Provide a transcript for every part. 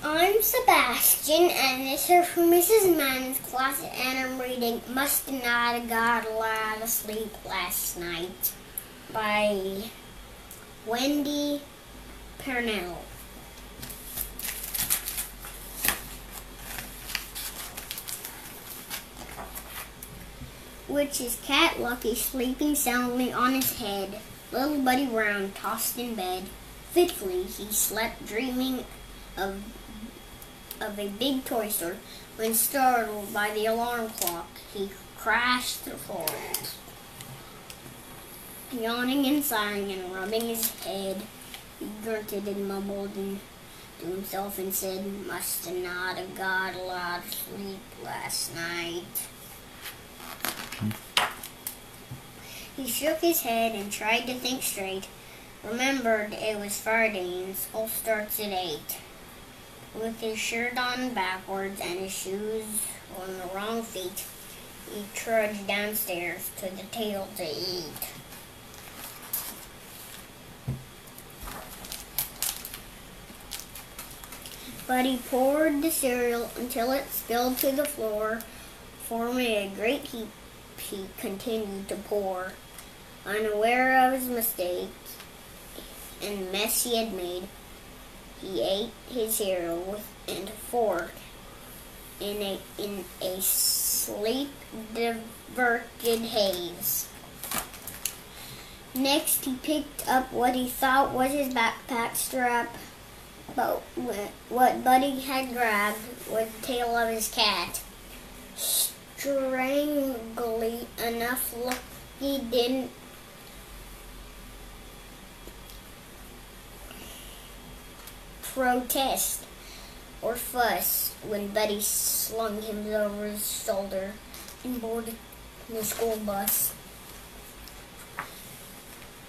I'm Sebastian, and this is from Mrs. Mann's class, and I'm reading Must Not Have Got a Lot of Sleep Last Night by Wendy Pernell. Which is Cat Lucky sleeping soundly on his head. Little Buddy Brown tossed in bed. Fitfully he slept, dreaming of a big toy store, when startled by the alarm clock. He crashed to the floor, yawning and sighing and rubbing his head. He grunted and mumbled to himself and said, "Must not have got a lot of sleep last night." He shook his head and tried to think straight. Remembered it was Friday and school starts at 8. With his shirt on backwards and his shoes on the wrong feet, he trudged downstairs to the table to eat. But he poured the cereal until it spilled to the floor, forming a great heap. He continued to pour, unaware of his mistake and the mess he had made. He ate his cereal with a fork in a sleep-diverted haze. Next, he picked up what he thought was his backpack strap, but what Buddy had grabbed was the tail of his cat. Strangely enough, Lucky didn't protest or fuss when Buddy slung him over his shoulder and boarded the school bus.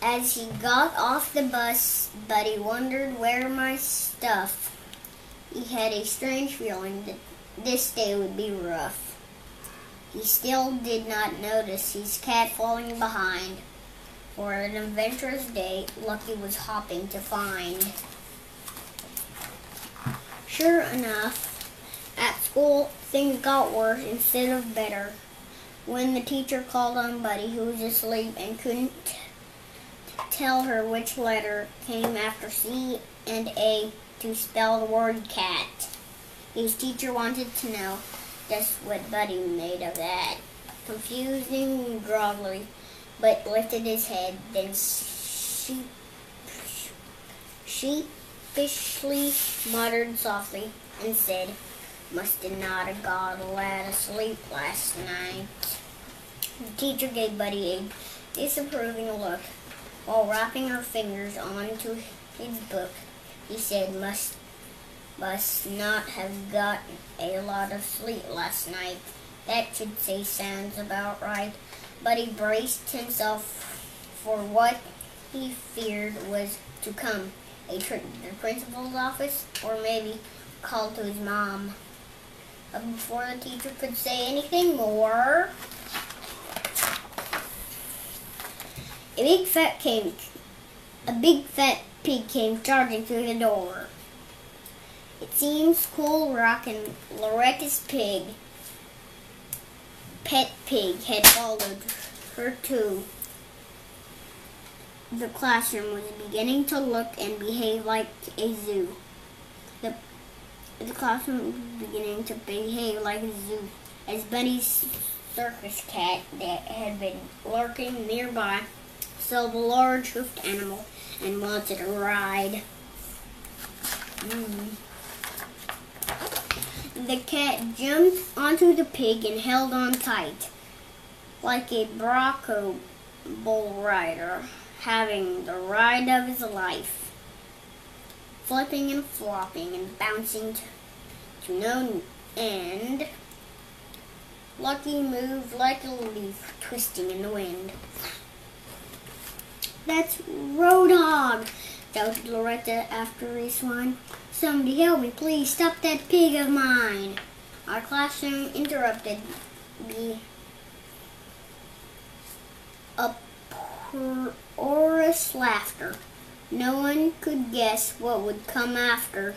As he got off the bus, Buddy wondered, "Where my stuff?" He had a strange feeling that this day would be rough. He still did not notice his cat falling behind, for an adventurous day Lucky was hopping to find. Sure enough, at school things got worse instead of better. When the teacher called on Buddy, who was asleep and couldn't tell her which letter came after C and A to spell the word cat. His teacher wanted to know just what Buddy made of that. Confusing and groggily, but lifted his head, then sheepishly muttered softly and said, "Must not have got a lot of sleep last night." The teacher gave Buddy a disapproving look. While wrapping her fingers onto his book, he said, Must not have gotten a lot of sleep last night. That should say sounds about right." Buddy braced himself for what he feared was to come. The principal's office, or maybe called to his mom. But before the teacher could say anything more, a big fat pig came charging through the door. It seems Cool Rock and Loretta's pet pig had followed her to the classroom, was beginning to look and behave like a zoo. The classroom was beginning to behave like a zoo, as Buddy's circus cat that had been lurking nearby saw the large hoofed animal and wanted a ride. The cat jumped onto the pig and held on tight, like a bronco bull rider having the ride of his life, flipping and flopping and bouncing to no end. Lucky moved like a leaf twisting in the wind. "That's Roadhog," shouted Loretta after he swung. "Somebody help me, please. Stop that pig of mine." Our classroom interrupted the uproarious laughter. No one could guess what would come after.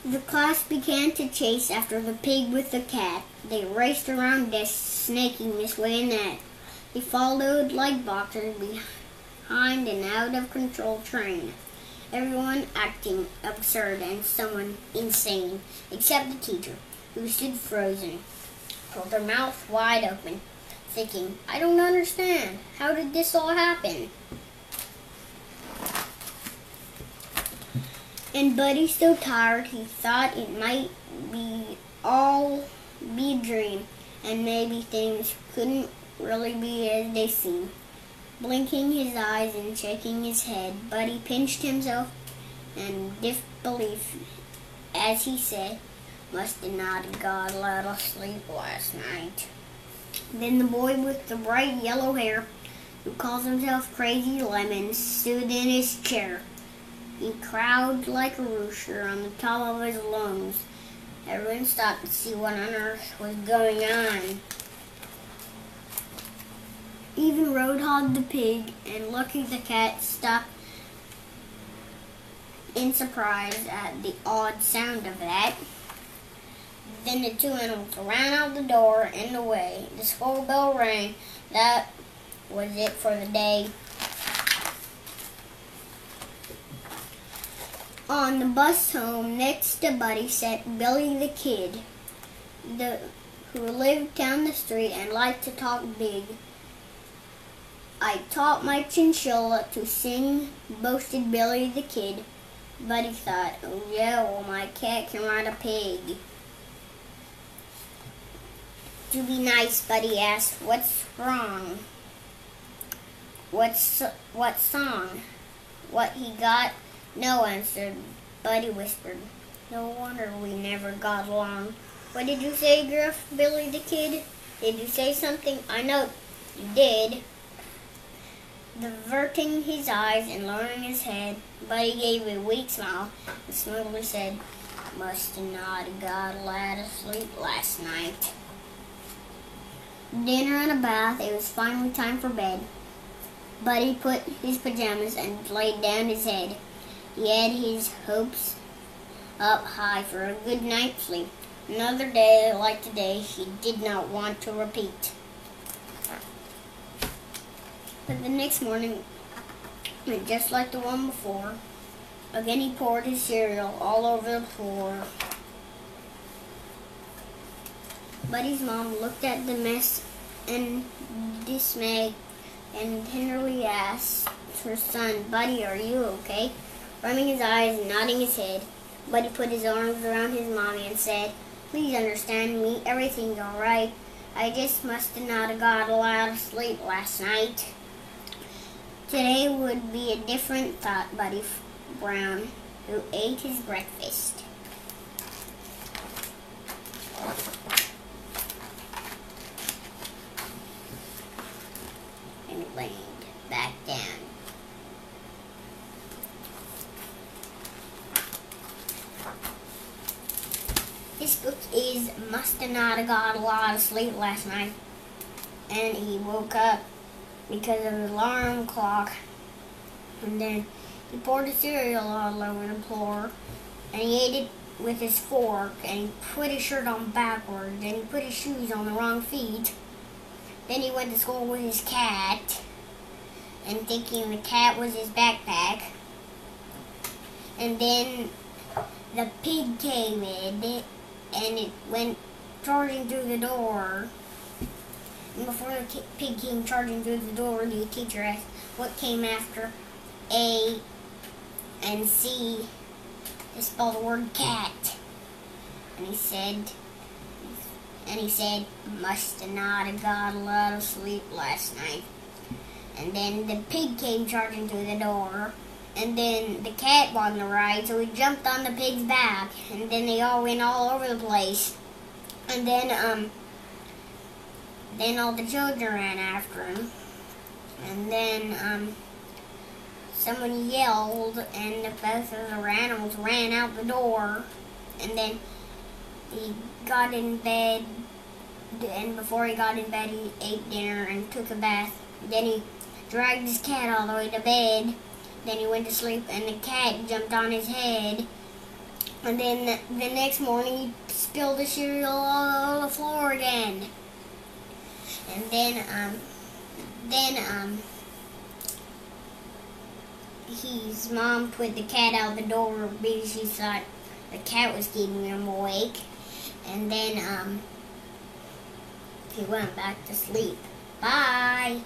The class began to chase after the pig with the cat. They raced around desks, snaking this way and that. They followed like boxers behind an out-of-control train. Everyone acting absurd and someone insane, except the teacher, who stood frozen, with her mouth wide open, thinking, I don't understand. How did this all happen? And Buddy, so tired, he thought it might all be a dream, and maybe things couldn't really be as they seemed. Blinking his eyes and shaking his head, Buddy pinched himself in disbelief as he said, must have not got a lot of sleep last night. Then the boy with the bright yellow hair, who calls himself Crazy Lemon, stood in his chair. He crowed like a rooster on the top of his lungs. Everyone stopped to see what on earth was going on. Even Roadhog the pig and Lucky the cat stopped in surprise at the odd sound of that. Then the two animals ran out the door and away. The school bell rang. That was it for the day. On the bus home next to Buddy sat Billy the Kid, who lived down the street and liked to talk big. I taught my chinchilla to sing, boasted Billy the Kid. Buddy thought, oh yeah, well my cat can ride a pig. To be nice, Buddy asked, what's wrong? What song? What he got? No, answered Buddy whispered. No wonder we never got along. What did you say, gruffed Billy the Kid? Did you say something? I know you did. Averting his eyes and lowering his head, Buddy gave a weak smile and smoothly said, must have not got a lot of sleep last night. Dinner and a bath, it was finally time for bed. Buddy put his pajamas and laid down his head. He had his hopes up high for a good night's sleep. Another day like today he did not want to repeat. But the next morning, just like the one before, again he poured his cereal all over the floor. Buddy's mom looked at the mess in dismay and tenderly asked her son, Buddy, are you okay? Rubbing his eyes and nodding his head, Buddy put his arms around his mommy and said, please understand me, everything's all right. I just must have not got a lot of sleep last night. Today would be a different, thought Buddy Brown, who ate his breakfast. And laid back down. This book is Must Have Not Got a Lot of Sleep Last Night. And he woke up because of the alarm clock. And then he poured the cereal all over the floor. And he ate it with his fork. And he put his shirt on backwards. And he put his shoes on the wrong feet. Then he went to school with his cat. And thinking the cat was his backpack. And then the pig came in. And it went charging through the door. And before the pig came charging through the door, the teacher asked what came after A and C to spell the word cat. And he said, must have not have got a lot of sleep last night. And then the pig came charging through the door. And then the cat won the ride, so he jumped on the pig's back. And then they all went all over the place. And then all the children ran after him. And then someone yelled, and both of the animals ran out the door. And then he got in bed, and before he got in bed, he ate dinner and took a bath. Then he dragged his cat all the way to bed. Then he went to sleep, and the cat jumped on his head. And then the next morning, he spilled the cereal all over the floor again. And then his mom put the cat out the door because she thought the cat was keeping him awake. And then he went back to sleep. Bye.